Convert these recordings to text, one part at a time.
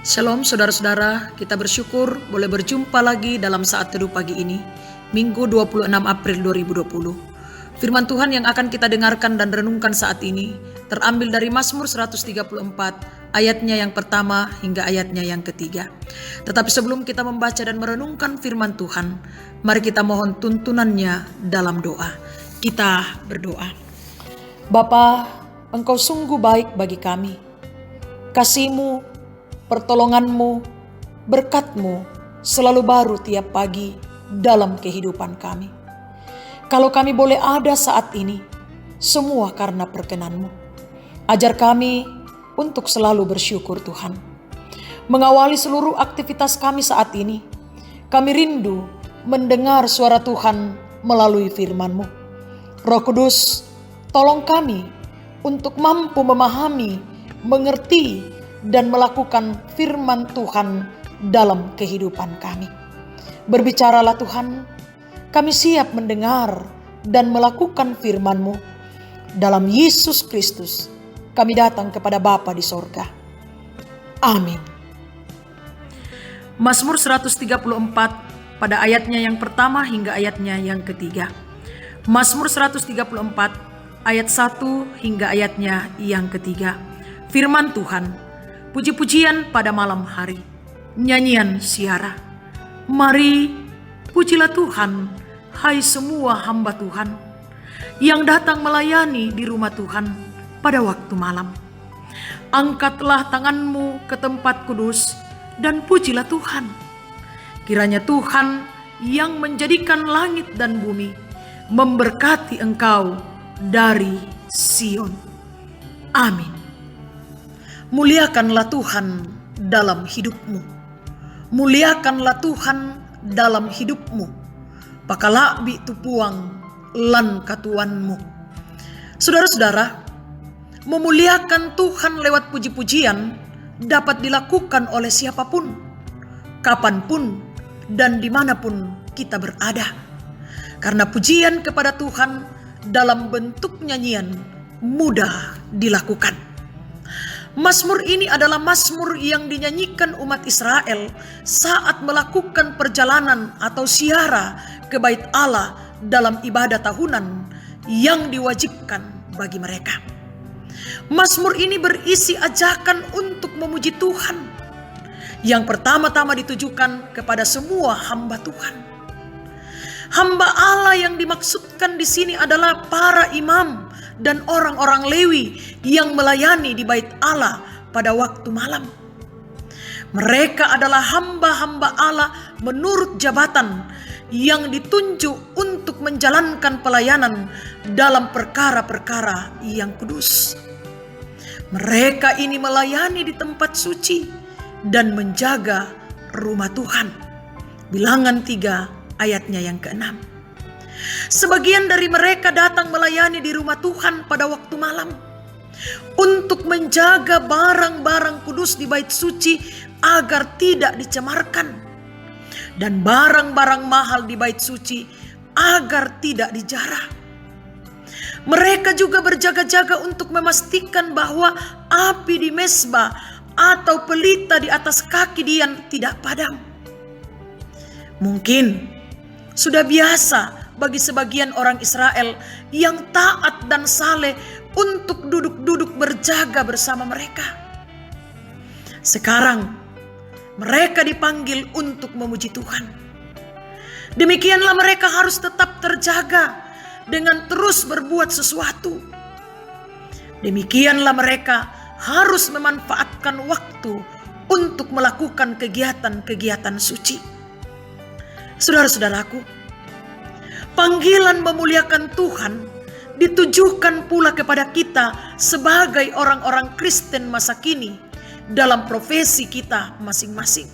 Shalom saudara-saudara, kita bersyukur boleh berjumpa lagi dalam saat teduh pagi ini, Minggu 26 April 2020. Firman Tuhan yang akan kita dengarkan dan renungkan saat ini terambil dari Mazmur 134, ayatnya yang pertama hingga ayatnya yang ketiga. Tetapi sebelum kita membaca dan merenungkan firman Tuhan, mari kita mohon tuntunannya dalam doa. Kita berdoa. Bapa, Engkau sungguh baik bagi kami. Kasih-Mu, pertolongan-Mu, berkat-Mu selalu baru tiap pagi dalam kehidupan kami. Kalau kami boleh ada saat ini, semua karena perkenan-Mu. Ajar kami untuk selalu bersyukur Tuhan. Mengawali seluruh aktivitas kami saat ini, kami rindu mendengar suara Tuhan melalui firman-Mu. Roh Kudus, tolong kami untuk mampu memahami, mengerti, dan melakukan firman Tuhan dalam kehidupan kami. Berbicaralah Tuhan, kami siap mendengar dan melakukan firman-Mu. Dalam Yesus Kristus, kami datang kepada Bapa di sorga. Amin. Mazmur 134 pada ayatnya yang pertama hingga ayatnya yang ketiga. Mazmur 134 ayat 1 hingga ayatnya yang ketiga. Firman Tuhan. Puji-pujian pada malam hari, nyanyian siara. Mari pujilah Tuhan, hai semua hamba Tuhan, yang datang melayani di rumah Tuhan pada waktu malam. Angkatlah tanganmu ke tempat kudus dan pujilah Tuhan. Kiranya Tuhan yang menjadikan langit dan bumi memberkati engkau dari Sion. Amin. Muliakanlah Tuhan dalam hidupmu. Muliakanlah Tuhan dalam hidupmu. Pakalakbi tupuang lan katuanmu. Saudara-saudara, memuliakan Tuhan lewat puji-pujian dapat dilakukan oleh siapapun, kapanpun, dan dimanapun kita berada. Karena pujian kepada Tuhan dalam bentuk nyanyian mudah dilakukan. Mazmur ini adalah mazmur yang dinyanyikan umat Israel saat melakukan perjalanan atau ziarah ke Bait Allah dalam ibadah tahunan yang diwajibkan bagi mereka. Mazmur ini berisi ajakan untuk memuji Tuhan, yang pertama-tama ditujukan kepada semua hamba Tuhan. Hamba Allah yang dimaksudkan di sini adalah para imam dan orang-orang Lewi yang melayani di Bait Allah pada waktu malam. Mereka adalah hamba-hamba Allah menurut jabatan yang ditunjuk untuk menjalankan pelayanan dalam perkara-perkara yang kudus. Mereka ini melayani di tempat suci dan menjaga rumah Tuhan. Bilangan 3 ayatnya yang ke-6. Sebagian dari mereka datang melayani di rumah Tuhan pada waktu malam untuk menjaga barang-barang kudus di bait suci agar tidak dicemarkan, dan barang-barang mahal di bait suci agar tidak dijarah. Mereka juga berjaga-jaga untuk memastikan bahwa api di mezbah atau pelita di atas kaki Dian tidak padam. Mungkin sudah biasa bagi sebagian orang Israel yang taat dan saleh untuk duduk-duduk berjaga bersama mereka. Sekarang mereka dipanggil untuk memuji Tuhan. Demikianlah mereka harus tetap terjaga dengan terus berbuat sesuatu. Demikianlah mereka harus memanfaatkan waktu untuk melakukan kegiatan-kegiatan suci. Saudara-saudaraku, panggilan memuliakan Tuhan ditujukan pula kepada kita sebagai orang-orang Kristen masa kini dalam profesi kita masing-masing.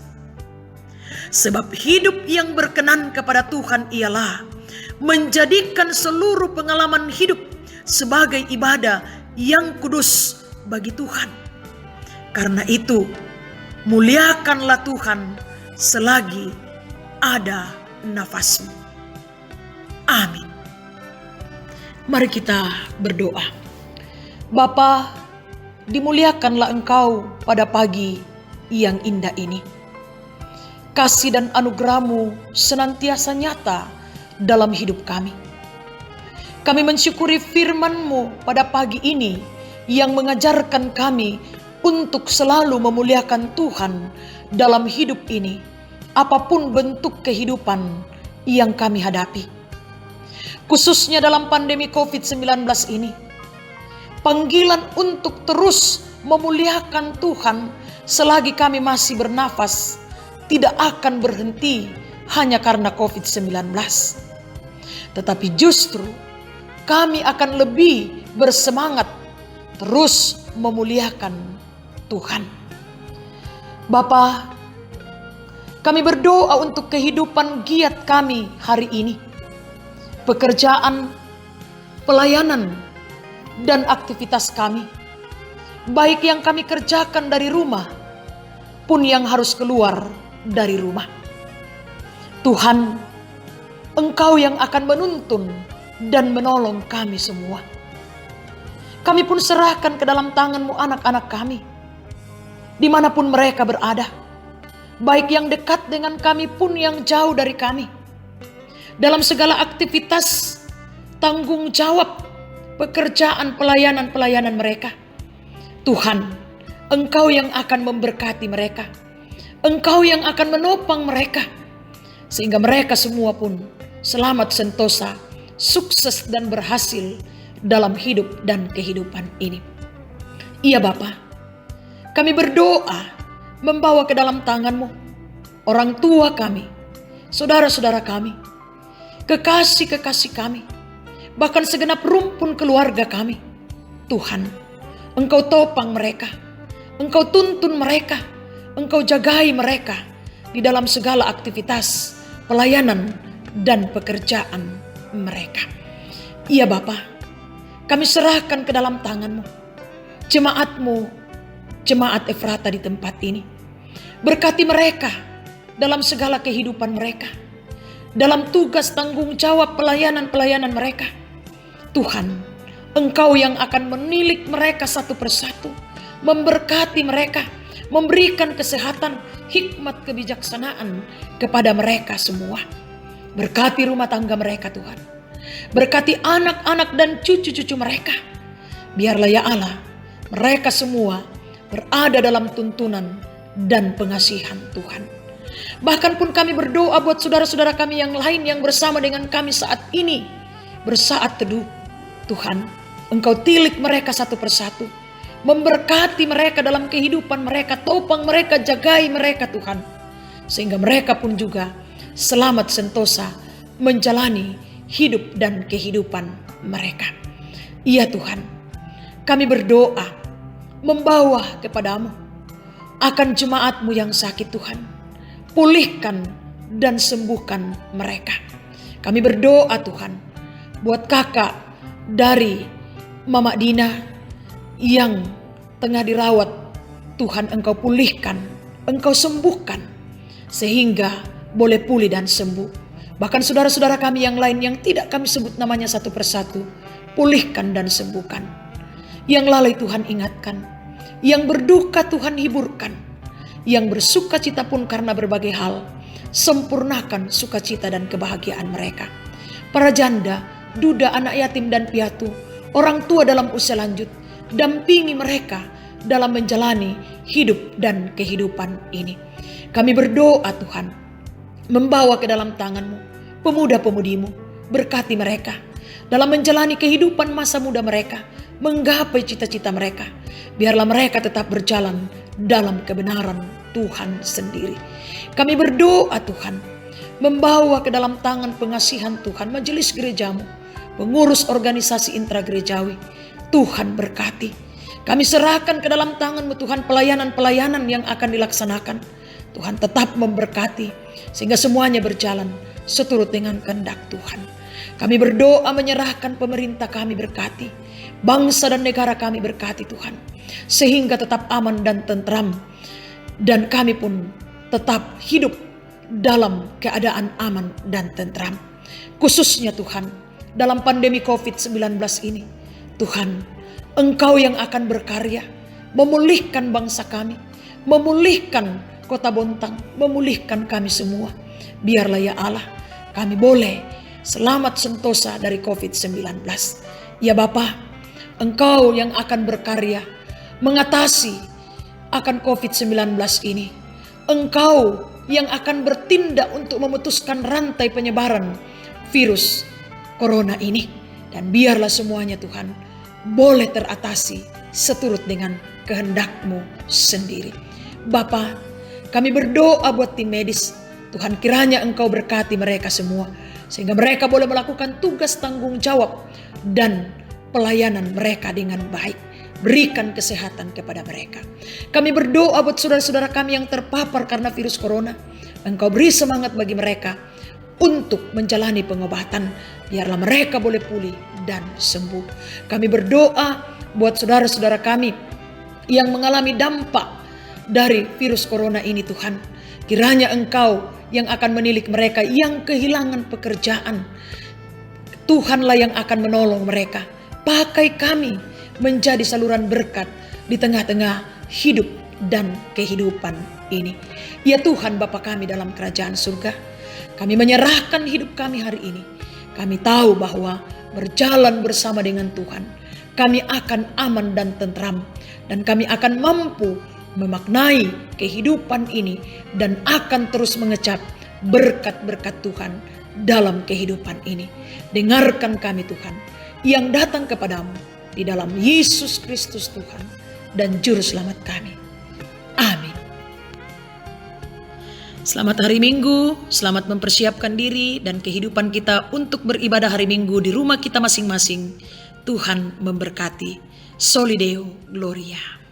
Sebab hidup yang berkenan kepada Tuhan ialah menjadikan seluruh pengalaman hidup sebagai ibadah yang kudus bagi Tuhan. Karena itu, muliakanlah Tuhan selagi ada nafasmu. Amin. Mari kita berdoa. Bapa, dimuliakanlah Engkau pada pagi yang indah ini. Kasih dan anugerah-Mu senantiasa nyata dalam hidup kami. Kami mensyukuri firman-Mu pada pagi ini yang mengajarkan kami untuk selalu memuliakan Tuhan dalam hidup ini, apapun bentuk kehidupan yang kami hadapi. Khususnya dalam pandemi COVID-19 ini, panggilan untuk terus memuliakan Tuhan selagi kami masih bernafas tidak akan berhenti hanya karena COVID-19. Tetapi justru kami akan lebih bersemangat terus memuliakan Tuhan. Bapa, kami berdoa untuk kehidupan giat kami hari ini. Pekerjaan, pelayanan, dan aktivitas kami, baik yang kami kerjakan dari rumah pun yang harus keluar dari rumah. Tuhan, Engkau yang akan menuntun dan menolong kami semua. Kami pun serahkan ke dalam tangan-Mu anak-anak kami, dimanapun mereka berada, baik yang dekat dengan kami pun yang jauh dari kami. Dalam segala aktivitas, tanggung jawab, pekerjaan, pelayanan mereka. Tuhan, Engkau yang akan memberkati mereka. Engkau yang akan menopang mereka. Sehingga mereka semua pun selamat sentosa, sukses dan berhasil dalam hidup dan kehidupan ini. Iya Bapa, kami berdoa membawa ke dalam tangan-Mu orang tua kami, saudara-saudara kami, kekasih-kekasih kami, bahkan segenap rumpun keluarga kami. Tuhan, Engkau topang mereka, Engkau tuntun mereka, Engkau jagai mereka di dalam segala aktivitas, pelayanan, dan pekerjaan mereka. Iya Bapa, kami serahkan ke dalam tangan-Mu jemaat-Mu, jemaat Efrata di tempat ini. Berkati mereka dalam segala kehidupan mereka, dalam tugas tanggung jawab pelayanan-pelayanan mereka. Tuhan, Engkau yang akan menilik mereka satu persatu, memberkati mereka, memberikan kesehatan, hikmat, kebijaksanaan kepada mereka semua. Berkati rumah tangga mereka Tuhan. Berkati anak-anak dan cucu-cucu mereka. Biarlah ya Allah, mereka semua berada dalam tuntunan dan pengasihan Tuhan. Bahkan pun kami berdoa buat saudara-saudara kami yang lain yang bersama dengan kami saat ini bersaat teduh. Tuhan, Engkau tilik mereka satu persatu, memberkati mereka dalam kehidupan mereka, topang mereka, jagai mereka Tuhan, sehingga mereka pun juga selamat sentosa menjalani hidup dan kehidupan mereka. Iya Tuhan, kami berdoa membawa kepadamu akan jemaat-Mu yang sakit Tuhan. Pulihkan dan sembuhkan mereka. Kami berdoa Tuhan buat kakak dari Mama Dina yang tengah dirawat. Tuhan, Engkau pulihkan, Engkau sembuhkan sehingga boleh pulih dan sembuh. Bahkan saudara-saudara kami yang lain yang tidak kami sebut namanya satu persatu, pulihkan dan sembuhkan. Yang lalai Tuhan ingatkan, yang berduka Tuhan hiburkan, yang bersuka cita pun karena berbagai hal, sempurnakan sukacita dan kebahagiaan mereka. Para janda, duda, anak yatim dan piatu, orang tua dalam usia lanjut, dampingi mereka dalam menjalani hidup dan kehidupan ini. Kami berdoa Tuhan, membawa ke dalam tangan-Mu pemuda-pemudimu, berkati mereka dalam menjalani kehidupan masa muda mereka, menggapai cita-cita mereka. Biarlah mereka tetap berjalan dalam kebenaran Tuhan sendiri. Kami berdoa Tuhan, membawa ke dalam tangan pengasihan Tuhan majelis gereja-Mu, pengurus organisasi intragerejawi. Tuhan berkati. Kami serahkan ke dalam tangan-Mu Tuhan pelayanan-pelayanan yang akan dilaksanakan. Tuhan tetap memberkati sehingga semuanya berjalan seturut dengan kehendak Tuhan. Kami berdoa menyerahkan pemerintah kami berkati, bangsa dan negara kami berkati Tuhan, sehingga tetap aman dan tentram, dan kami pun tetap hidup dalam keadaan aman dan tentram. Khususnya Tuhan, dalam pandemi COVID-19 ini, Tuhan, Engkau yang akan berkarya, memulihkan bangsa kami, memulihkan Kota Bontang, memulihkan kami semua. Biarlah ya Allah, kami boleh selamat sentosa dari COVID-19. Ya Bapa, Engkau yang akan berkarya mengatasi akan COVID-19 ini. Engkau yang akan bertindak untuk memutuskan rantai penyebaran virus corona ini. Dan biarlah semuanya Tuhan boleh teratasi seturut dengan kehendak-Mu sendiri. Bapa, kami berdoa buat tim medis. Tuhan, kiranya Engkau berkati mereka semua, sehingga mereka boleh melakukan tugas tanggung jawab dan pelayanan mereka dengan baik. Berikan kesehatan kepada mereka. Kami berdoa buat saudara-saudara kami yang terpapar karena virus corona. Engkau beri semangat bagi mereka untuk menjalani pengobatan. Biarlah mereka boleh pulih dan sembuh. Kami berdoa buat saudara-saudara kami yang mengalami dampak dari virus corona ini Tuhan. Kiranya Engkau yang akan menilik mereka yang kehilangan pekerjaan. Tuhanlah yang akan menolong mereka. Pakai kami menjadi saluran berkat di tengah-tengah hidup dan kehidupan ini. Ya Tuhan Bapa kami dalam kerajaan surga, kami menyerahkan hidup kami hari ini. Kami tahu bahwa berjalan bersama dengan Tuhan, kami akan aman dan tentram. Dan kami akan mampu memaknai kehidupan ini dan akan terus mengecap berkat-berkat Tuhan dalam kehidupan ini. Dengarkan kami Tuhan yang datang kepadamu di dalam Yesus Kristus Tuhan dan Juru Selamat kami. Amin. Selamat hari Minggu, selamat mempersiapkan diri dan kehidupan kita untuk beribadah hari Minggu di rumah kita masing-masing. Tuhan memberkati. Soli Deo Gloria.